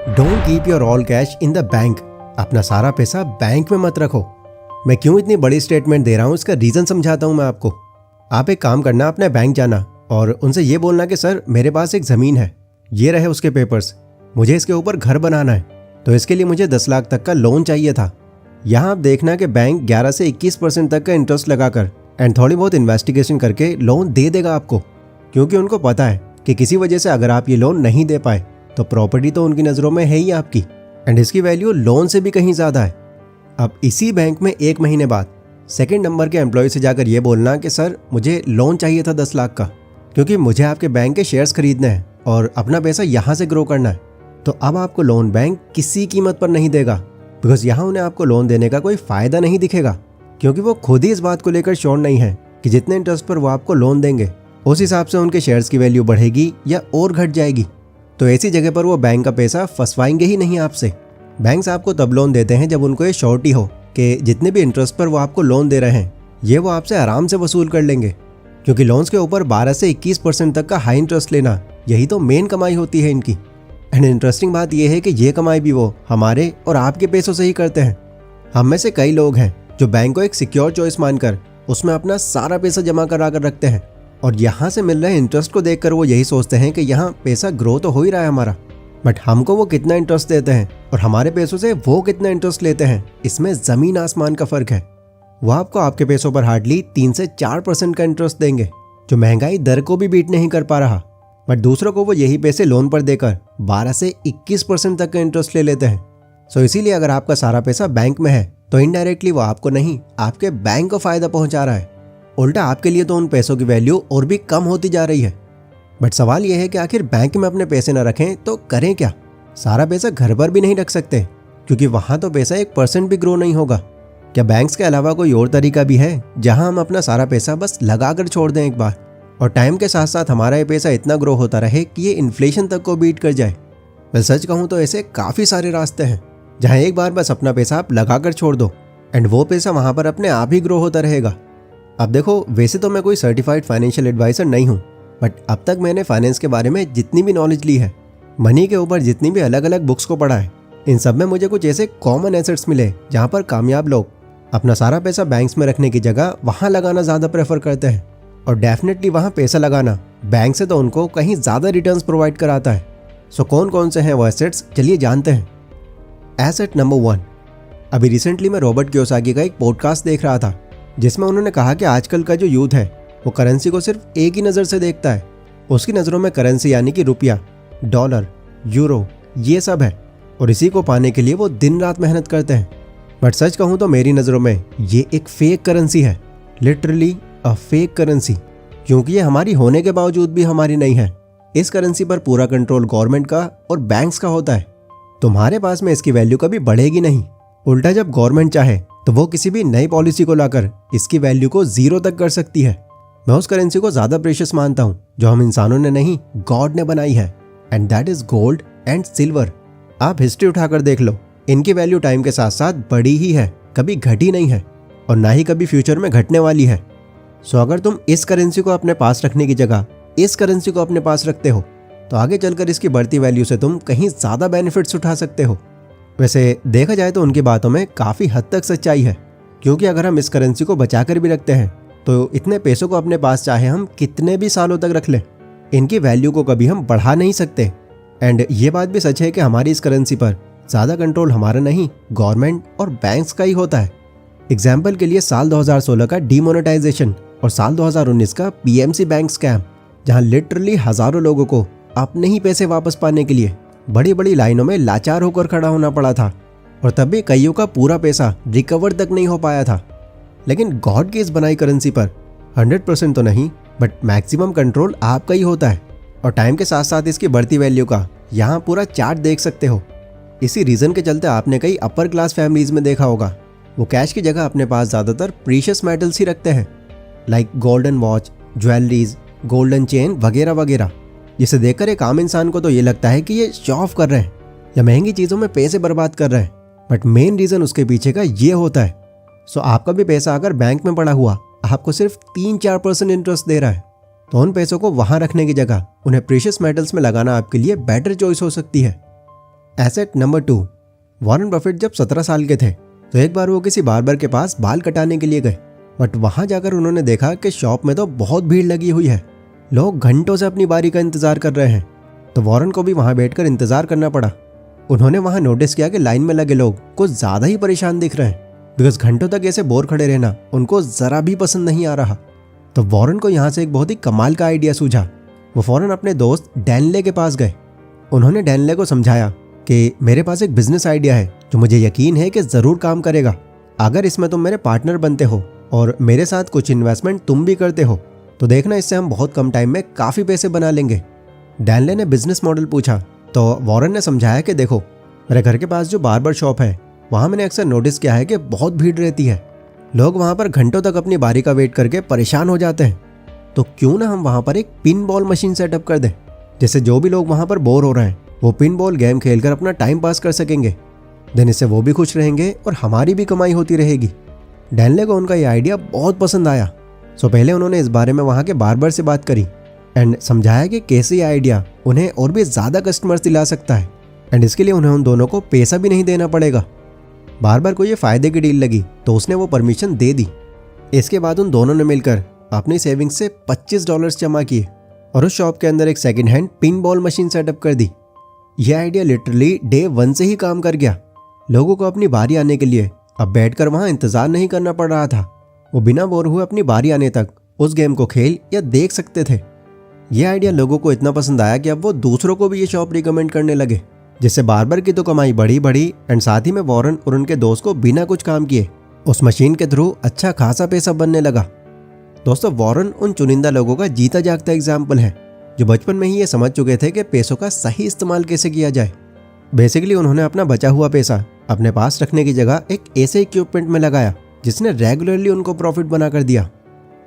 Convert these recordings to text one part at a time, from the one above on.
Don't keep your all cash in the bank. अपना सारा पैसा बैंक में मत रखो। मैं क्यों इतनी बड़ी स्टेटमेंट दे रहा हूँ इसका रीज़न समझाता हूँ मैं आपको। आप एक काम करना, अपने बैंक जाना और उनसे ये बोलना कि सर मेरे पास एक ज़मीन है, ये रहे उसके पेपर्स, मुझे इसके ऊपर घर बनाना है, तो इसके लिए मुझे 10 लाख तक का लोन चाहिए था। यहाँ आप देखना कि बैंक 11 से 21% तक का इंटरेस्ट लगाकर एंड थोड़ी बहुत इन्वेस्टिगेशन करके लोन दे देगा आपको, क्योंकि उनको पता है कि किसी वजह से अगर आप ये लोन नहीं दे पाए तो प्रॉपर्टी तो उनकी नज़रों में है ही आपकी एंड इसकी वैल्यू लोन से भी कहीं ज़्यादा है। अब इसी बैंक में 1 महीने बाद सेकंड नंबर के एम्प्लॉय से जाकर ये बोलना कि सर मुझे लोन चाहिए था 10 लाख का, क्योंकि मुझे आपके बैंक के शेयर्स खरीदने हैं और अपना पैसा यहाँ से ग्रो करना है। तो अब आपको लोन बैंक किसी कीमत पर नहीं देगा, बिकॉज यहाँ उन्हें आपको लोन देने का कोई फ़ायदा नहीं दिखेगा, क्योंकि वो खुद ही इस बात को लेकर श्योर नहीं है कि जितने इंटरेस्ट पर वो आपको लोन देंगे उस हिसाब से उनके शेयर्स की वैल्यू बढ़ेगी या और घट जाएगी। तो ऐसी जगह पर वो बैंक का पैसा फंसवाएंगे ही नहीं आपसे। बैंक्स आपको तब लोन देते हैं जब उनको ये श्योरिटी हो कि जितने भी इंटरेस्ट पर वो आपको लोन दे रहे हैं ये वो आपसे आराम से वसूल कर लेंगे, क्योंकि लोन्स के ऊपर 12 से 21% तक का हाई इंटरेस्ट लेना, यही तो मेन कमाई होती है इनकी। एंड इंटरेस्टिंग बात यह है कि ये कमाई भी वो हमारे और आपके पैसों से ही करते हैं। हम में से कई लोग हैं जो बैंक को एक सिक्योर चॉइस मानकर उसमें अपना सारा पैसा जमा करा कर रखते हैं और यहाँ से मिल रहे इंटरेस्ट को देखकर वो यही सोचते हैं कि यहाँ पैसा ग्रो तो हो ही रहा है हमारा, बट हमको वो कितना इंटरेस्ट देते हैं और हमारे पैसों से वो कितना इंटरेस्ट लेते हैं, इसमें ज़मीन आसमान का फ़र्क है। वो आपको आपके पैसों पर हार्डली 3 से 4% का इंटरेस्ट देंगे, जो महंगाई दर को भी बीट नहीं कर पा रहा, बट दूसरों को वो यही पैसे लोन पर देकर 12 से 21% तक का इंटरेस्ट ले लेते हैं। सो इसीलिए अगर आपका सारा पैसा बैंक में है तो इनडायरेक्टली वो आपको नहीं, आपके बैंक को फ़ायदा पहुँचा रहा है। उल्टा आपके लिए तो उन पैसों की वैल्यू और भी कम होती जा रही है। बट सवाल यह है कि आखिर बैंक में अपने पैसे न रखें तो करें क्या? सारा पैसा घर पर भी नहीं रख सकते, क्योंकि वहाँ तो पैसा 1% भी ग्रो नहीं होगा। क्या बैंक्स के अलावा कोई और तरीका भी है जहाँ हम अपना सारा पैसा बस लगा कर छोड़ दें एक बार, और टाइम के साथ साथ हमारा ये पैसा इतना ग्रो होता रहे कि ये इन्फ्लेशन तक को बीट कर जाए? मैं सच कहूँ तो ऐसे काफ़ी सारे रास्ते हैं जहाँ एक बार बस अपना पैसा आप लगा कर छोड़ दो एंड वो पैसा वहाँ पर अपने आप ही ग्रो होता रहेगा। अब देखो, वैसे तो मैं कोई सर्टिफाइड फाइनेंशियल एडवाइज़र नहीं हूँ, बट अब तक मैंने फाइनेंस के बारे में जितनी भी नॉलेज ली है, मनी के ऊपर जितनी भी अलग अलग बुक्स को पढ़ा है, इन सब में मुझे कुछ ऐसे कॉमन एसेट्स मिले जहाँ पर कामयाब लोग अपना सारा पैसा बैंक्स में रखने की जगह वहाँ लगाना ज़्यादा प्रेफर करते हैं, और डेफिनेटली वहाँ पैसा लगाना बैंक से तो उनको कहीं ज़्यादा रिटर्न्स प्रोवाइड कराता है। सो कौन कौन से हैं वो एसेट्स, चलिए जानते हैं। Asset number 1। अभी रिसेंटली मैं रॉबर्ट कियोसाकी का एक पॉडकास्ट देख रहा था जिसमें उन्होंने कहा कि आजकल का जो यूथ है वो करेंसी को सिर्फ एक ही नज़र से देखता है। उसकी नज़रों में करेंसी यानी कि रुपया, डॉलर, यूरो, ये सब है, और इसी को पाने के लिए वो दिन रात मेहनत करते हैं। बट सच कहूँ तो मेरी नज़रों में ये एक फेक करेंसी है, लिटरली अ फेक करेंसी, क्योंकि ये हमारी होने के बावजूद भी हमारी नहीं है। इस करेंसी पर पूरा कंट्रोल गवर्नमेंट का और बैंक्स का होता है। तुम्हारे पास में इसकी वैल्यू कभी बढ़ेगी नहीं। उल्टा जब गवर्नमेंट चाहे तो वो किसी भी नई पॉलिसी को लाकर इसकी वैल्यू को 0 तक कर सकती है। मैं उस करेंसी को ज़्यादा प्रेशियस मानता हूँ जो हम इंसानों ने नहीं, गॉड ने बनाई है, and that is gold and silver. आप हिस्ट्री उठाकर देख लो, इनकी वैल्यू टाइम के साथ साथ बढ़ी ही है, कभी घटी नहीं है, और ना ही कभी फ्यूचर में घटने वाली है। सो अगर तुम इस करेंसी को अपने पास रखने की जगह इस करेंसी को अपने पास रखते हो तो आगे चलकर इसकी बढ़ती वैल्यू से तुम कहीं ज़्यादा बेनिफिट्स उठा सकते हो। वैसे देखा जाए तो उनकी बातों में काफ़ी हद तक सच्चाई है, क्योंकि अगर हम इस करेंसी को बचा कर भी रखते हैं तो इतने पैसों को अपने पास चाहे हम कितने भी सालों तक रख लें, इनकी वैल्यू को कभी हम बढ़ा नहीं सकते। एंड ये बात भी सच है कि हमारी इस करेंसी पर ज़्यादा कंट्रोल हमारा नहीं, गवर्नमेंट और बैंक्स का ही होता है। एग्जाम्पल के लिए साल 2016 का डीमोनेटाइजेशन और साल 2019 का पीएमसी बैंक स्कैम, जहाँ लिटरली हज़ारों लोगों को अपने ही पैसे वापस पाने के लिए बड़ी बड़ी लाइनों में लाचार होकर खड़ा होना पड़ा था, और तब भी कईयों का पूरा पैसा रिकवर तक नहीं हो पाया था। लेकिन गॉड की इस बनाई करेंसी पर 100% तो नहीं, बट मैक्सिमम कंट्रोल आपका ही होता है, और टाइम के साथ साथ इसकी बढ़ती वैल्यू का यहाँ पूरा चार्ट देख सकते हो। इसी रीज़न के चलते आपने कई अपर क्लास फैमिलीज़ में देखा होगा, वो कैश की जगह अपने पास ज़्यादातर प्रीशियस मेटल्स ही रखते हैं, like golden watch, jewelleries, golden chain वगैरह वगैरह, जिसे देखकर एक आम इंसान को तो ये लगता है कि ये शो ऑफ कर रहे हैं या महंगी चीज़ों में पैसे बर्बाद कर रहे हैं, बट मेन रीज़न उसके पीछे का ये होता है। सो आपका भी पैसा अगर बैंक में पड़ा हुआ आपको सिर्फ 3-4% इंटरेस्ट दे रहा है, तो उन पैसों को वहाँ रखने की जगह उन्हें प्रीशियस मेटल्स में लगाना आपके लिए बेटर चॉइस हो सकती है। एसेट नंबर 2, वॉरेन बफेट जब 17 साल के थे तो एक बार वो किसी बार्बर के पास बाल कटाने के लिए गए, बट वहां जाकर उन्होंने देखा कि शॉप में तो बहुत भीड़ लगी हुई है, लोग घंटों से अपनी बारी का इंतजार कर रहे हैं। तो वॉरेन को भी वहां बैठकर इंतजार करना पड़ा। उन्होंने वहां नोटिस किया कि लाइन में लगे लोग कुछ ज्यादा ही परेशान दिख रहे हैं, बिकॉज घंटों तक ऐसे बोर खड़े रहना उनको जरा भी पसंद नहीं आ रहा। तो वॉरेन को यहाँ से एक बहुत ही कमाल का आइडिया सूझा। वो फौरन अपने दोस्त डैनले के पास गए। उन्होंने डैनले को समझाया कि मेरे पास एक बिजनेस आइडिया है जो मुझे यकीन है कि जरूर काम करेगा। अगर इसमें तुम मेरे पार्टनर बनते हो और मेरे साथ कुछ इन्वेस्टमेंट तुम भी करते हो तो देखना इससे हम बहुत कम टाइम में काफी पैसे बना लेंगे। डैनले ने बिजनेस मॉडल पूछा तो वॉरेन ने समझाया कि देखो, मेरे घर के पास जो बार्बर शॉप है वहां मैंने अक्सर नोटिस किया है कि बहुत भीड़ रहती है, लोग वहां पर घंटों तक अपनी बारी का वेट करके परेशान हो जाते हैं। तो क्यों ना हम वहां पर एक पिन बॉल मशीन सेटअप कर दें, जिससे जो भी लोग वहां पर बोर हो रहे हैं वो पिन बॉल गेम खेलकर अपना टाइम पास कर सकेंगे। देन इससे वो भी खुश रहेंगे और हमारी भी कमाई होती रहेगी। डैनले को उनका ये आइडिया बहुत पसंद आया। सो पहले उन्होंने इस बारे में वहाँ के बार्बर से बात करी एंड समझाया कि कैसे ये आइडिया उन्हें और भी ज़्यादा कस्टमर्स दिला सकता है एंड इसके लिए उन्हें उन दोनों को पैसा भी नहीं देना पड़ेगा। बार्बर को ये फ़ायदे की डील लगी तो उसने वो परमिशन दे दी। इसके बाद उन दोनों ने मिलकर अपनी सेविंग्स से $25 जमा किए और उस शॉप के अंदर एक second hand pin ball machine setup कर दी। यह आइडिया लिटरली डे 1 से ही काम कर गया। लोगों को अपनी बारी आने के लिए अब बैठकर वहां इंतजार नहीं करना पड़ रहा था। वो बिना बोर हुए अपनी बारी आने तक उस गेम को खेल या देख सकते थे। यह आइडिया लोगों को इतना पसंद आया कि अब वो दूसरों को भी ये शॉप रिकमेंड करने लगे, जिससे बार्बर की तो कमाई बढ़ी एंड साथ ही में वॉरेन और उनके दोस्त को बिना कुछ काम किए उस मशीन के थ्रू अच्छा खासा पैसा बनने लगा। दोस्तों, वॉरेन उन चुनिंदा लोगों का जीता जागता एग्जाम्पल है जो बचपन में ही ये समझ चुके थे कि पैसों का सही इस्तेमाल कैसे किया जाए। बेसिकली उन्होंने अपना बचा हुआ पैसा अपने पास रखने की जगह एक ऐसे इक्विपमेंट में लगाया जिसने रेगुलरली उनको प्रॉफिट बना कर दिया।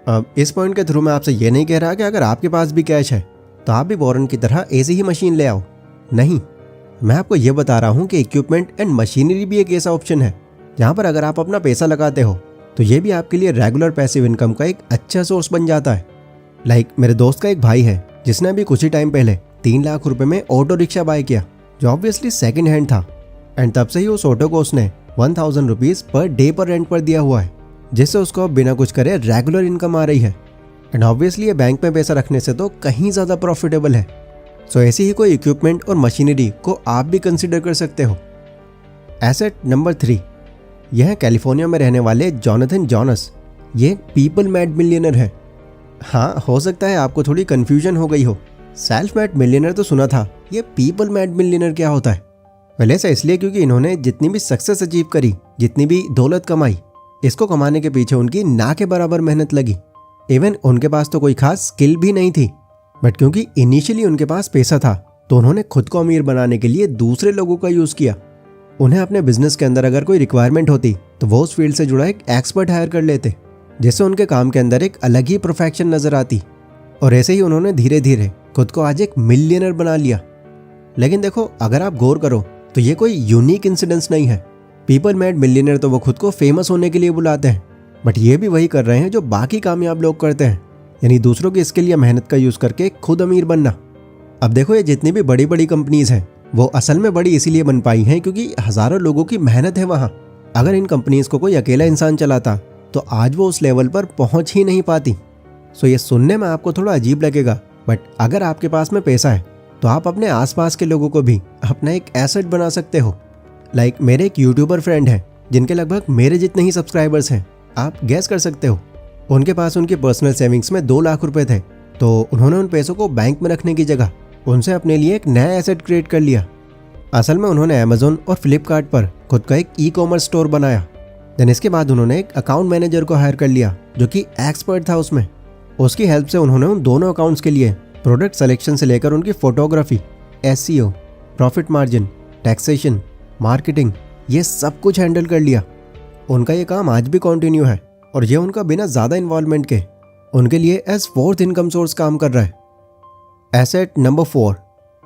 अब इस पॉइंट के थ्रू मैं आपसे ये नहीं कह रहा कि अगर आपके पास भी कैश है तो आप भी वॉरेन की तरह ऐसी ही मशीन ले आओ, नहीं। मैं आपको ये बता रहा हूँ कि इक्विपमेंट एंड मशीनरी भी एक ऐसा ऑप्शन है जहाँ पर अगर आप अपना पैसा लगाते हो तो ये भी आपके लिए रेगुलर पैसिव इनकम का एक अच्छा सोर्स बन जाता है। लाइक मेरे दोस्त का एक भाई है जिसने अभी कुछ ही टाइम पहले 3 लाख रुपए में ऑटो रिक्शा बाय किया, जो ऑब्वियसली सेकंड हैंड था एंड तब से ही उस ऑटो को उसने 1000 रुपीज पर डे पर रेंट पर दिया हुआ है, जिससे उसको अब बिना कुछ करे रेगुलर इनकम आ रही है। एंड ऑब्वियसली ये बैंक में पैसा रखने से तो कहीं ज़्यादा प्रॉफिटेबल है। सो ऐसी ही कोई इक्विपमेंट और मशीनरी को आप भी कंसिडर कर सकते हो। एसेट नंबर 3, यह है कैलिफोर्निया में रहने वाले जोनाथन जॉनस। ये पीपल मेड मिलियनर है। हाँ, हो सकता है आपको थोड़ी कन्फ्यूजन हो गई हो। सेल्फ मेड मिलियनर तो सुना था, ये पीपल मेड मिलियनर क्या होता है? पहले ऐसा इसलिए क्योंकि इन्होंने जितनी भी सक्सेस अचीव करी, जितनी भी दौलत कमाई, इसको कमाने के पीछे उनकी ना के बराबर मेहनत लगी। इवन उनके पास तो कोई खास स्किल भी नहीं थी, बट क्योंकि इनिशियली उनके पास पैसा था तो उन्होंने खुद को अमीर बनाने के लिए दूसरे लोगों का यूज़ किया। उन्हें अपने बिजनेस के अंदर अगर कोई रिक्वायरमेंट होती तो वो उस फील्ड से जुड़ा एक एक्सपर्ट हायर कर लेते, जिससे उनके काम के अंदर एक अलग ही प्रोफेक्शन नजर आती। और ऐसे ही उन्होंने धीरे धीरे खुद को आज एक मिलियनर बना लिया। लेकिन देखो, अगर आप गौर करो तो ये कोई यूनिक इंसिडेंस नहीं है। पीपल मेड मिलियनर तो वो खुद को फेमस होने के लिए बुलाते हैं, बट ये भी वही कर रहे हैं जो बाकी कामयाब लोग करते हैं, यानी दूसरों की स्किल या मेहनत का यूज़ करके खुद अमीर बनना। अब देखो, ये जितनी भी बड़ी बड़ी कंपनीज हैं वो असल में बड़ी इसीलिए बन पाई हैं क्योंकि हज़ारों लोगों की मेहनत है वहाँ। अगर इन कंपनीज को कोई अकेला इंसान चलाता तो आज वो उस लेवल पर पहुँच ही नहीं पाती। सो ये सुनने में आपको थोड़ा अजीब लगेगा, बट अगर आपके पास में पैसा है तो आप अपने आसपास के लोगों को भी अपना एक एसेट बना सकते हो। लाइक मेरे एक यूट्यूबर फ्रेंड हैं जिनके लगभग मेरे जितने ही सब्सक्राइबर्स हैं। आप गैस कर सकते हो, उनके पास उनकी पर्सनल सेविंग्स में 2 लाख रुपए थे, तो उन्होंने उन पैसों को बैंक में रखने की जगह उनसे अपने लिए एक नया एसेट क्रिएट कर लिया। असल में उन्होंने अमेजोन और फ्लिपकार्ट पर खुद का एक ई-कॉमर्स स्टोर बनाया। देन इसके बाद उन्होंने एक अकाउंट मैनेजर को हायर कर लिया जो कि एक्सपर्ट था उसमें। उसकी हेल्प से उन्होंने उन दोनों अकाउंट्स के लिए प्रोडक्ट सिलेक्शन से लेकर उनकी photography, SEO, profit margin, taxation, marketing, ये सब कुछ हैंडल कर लिया। उनका ये काम आज भी कंटिन्यू है और ये उनका बिना ज़्यादा इन्वॉल्वमेंट के उनके लिए एज 4th इनकम सोर्स काम कर रहा है। एसेट नंबर 4,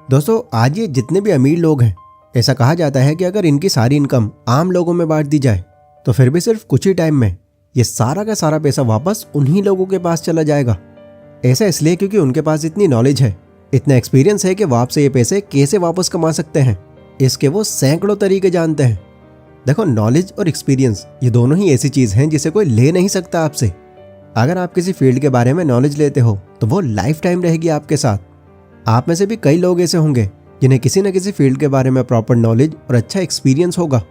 दोस्तों, आज ये जितने भी अमीर लोग हैं, ऐसा कहा जाता है कि अगर इनकी सारी इनकम आम लोगों में बांट दी जाए तो फिर भी सिर्फ कुछ ही टाइम में ये सारा का सारा पैसा वापस उन्हीं लोगों के पास चला जाएगा। ऐसा इसलिए क्योंकि उनके पास इतनी नॉलेज है, इतना एक्सपीरियंस है कि वो आपसे ये पैसे कैसे वापस कमा सकते हैं इसके वो सैकड़ों तरीके जानते हैं। देखो, नॉलेज और एक्सपीरियंस ये दोनों ही ऐसी चीज हैं जिसे कोई ले नहीं सकता आपसे। अगर आप किसी फील्ड के बारे में नॉलेज लेते हो तो वो लाइफ टाइम रहेगी आपके साथ। आप में से भी कई लोग ऐसे होंगे जिन्हें किसी न किसी फील्ड के बारे में प्रॉपर नॉलेज और अच्छा एक्सपीरियंस होगा।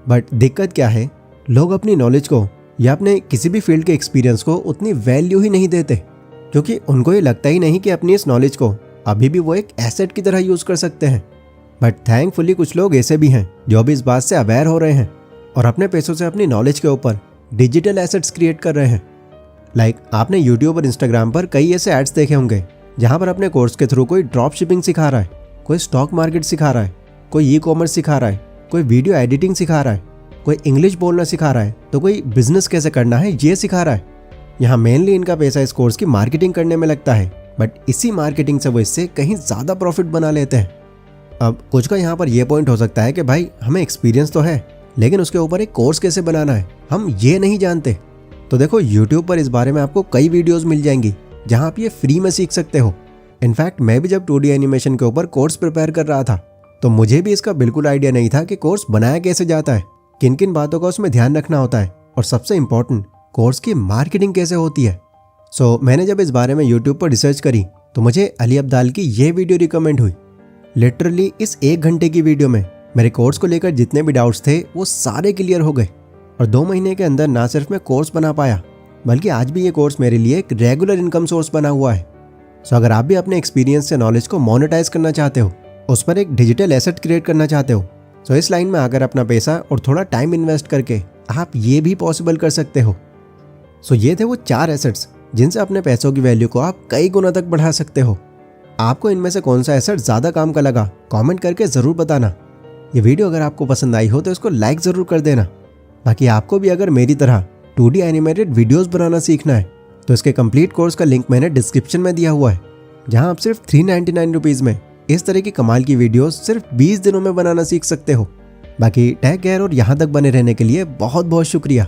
बट दिक्कत क्या है, लोग अपनी नॉलेज को या अपने किसी भी फील्ड के एक्सपीरियंस को उतनी वैल्यू ही नहीं देते, क्योंकि उनको ये लगता ही नहीं कि अपनी इस नॉलेज को अभी भी वो एक एसेट की तरह यूज कर सकते हैं। बट थैंकफुली कुछ लोग ऐसे भी हैं जो अभी इस बात से अवेयर हो रहे हैं और अपने पैसों से अपनी नॉलेज के ऊपर डिजिटल एसेट्स क्रिएट कर रहे हैं। लाइक आपने यूट्यूब और इंस्टाग्राम पर कई ऐसे एड्स देखे होंगे जहां पर अपने कोर्स के थ्रू कोई ड्रॉप शिपिंग सिखा रहा है, कोई स्टॉक मार्केट सिखा रहा है, कोई ई-कॉमर्स सिखा रहा है, कोई वीडियो एडिटिंग सिखा रहा है, कोई इंग्लिश बोलना सिखा रहा है, तो कोई बिजनेस कैसे करना है ये सिखा रहा है। यहाँ मेनली इनका पैसा इस कोर्स की मार्केटिंग करने में लगता है, बट इसी मार्केटिंग से वो इससे कहीं ज़्यादा प्रॉफिट बना लेते हैं। अब कुछ का यहाँ पर यह पॉइंट हो सकता है कि भाई हमें एक्सपीरियंस तो है, लेकिन उसके ऊपर एक कोर्स कैसे बनाना है हम ये नहीं जानते। तो देखो, यूट्यूब पर इस बारे में आपको कई वीडियोस मिल जाएंगी जहाँ आप ये फ्री में सीख सकते हो। इनफैक्ट मैं भी जब 2D एनिमेशन के ऊपर कोर्स प्रिपेयर कर रहा था तो मुझे भी इसका बिल्कुल आइडिया नहीं था कि कोर्स बनाया कैसे जाता है, किन किन बातों का उसमें ध्यान रखना होता है और सबसे इम्पोर्टेंट कोर्स की मार्केटिंग कैसे होती है। सो मैंने जब इस बारे में यूट्यूब पर रिसर्च करी तो मुझे अली अब्दाल की ये वीडियो रिकमेंड हुई। लिटरली इस 1 घंटे की वीडियो में मेरे कोर्स को लेकर जितने भी डाउट्स थे वो सारे क्लियर हो गए और 2 महीने के अंदर ना सिर्फ मैं कोर्स बना पाया बल्कि आज भी ये कोर्स मेरे लिए एक रेगुलर इनकम सोर्स बना हुआ है। सो अगर आप भी अपने एक्सपीरियंस से नॉलेज को मोनेटाइज करना चाहते हो, उस पर एक डिजिटल एसेट क्रिएट करना चाहते हो, तो इस लाइन में आकर अपना पैसा और थोड़ा टाइम इन्वेस्ट करके आप ये भी पॉसिबल कर सकते हो। सो ये थे वो 4 एसेट्स जिनसे अपने पैसों की वैल्यू को आप कई गुना तक बढ़ा सकते हो। आपको इनमें से कौन सा एसेट ज़्यादा काम का लगा कमेंट करके ज़रूर बताना। ये वीडियो अगर आपको पसंद आई हो तो इसको लाइक ज़रूर कर देना। बाकी आपको भी अगर मेरी तरह 2D एनिमेटेड वीडियोस बनाना सीखना है तो इसके कंप्लीट कोर्स का लिंक मैंने डिस्क्रिप्शन में दिया हुआ है, जहां आप सिर्फ 399 रुपीज़ में इस तरह की कमाल की वीडियोस सिर्फ 20 दिनों में बनाना सीख सकते हो। बाकी टेक केयर और यहाँ तक बने रहने के लिए बहुत बहुत शुक्रिया।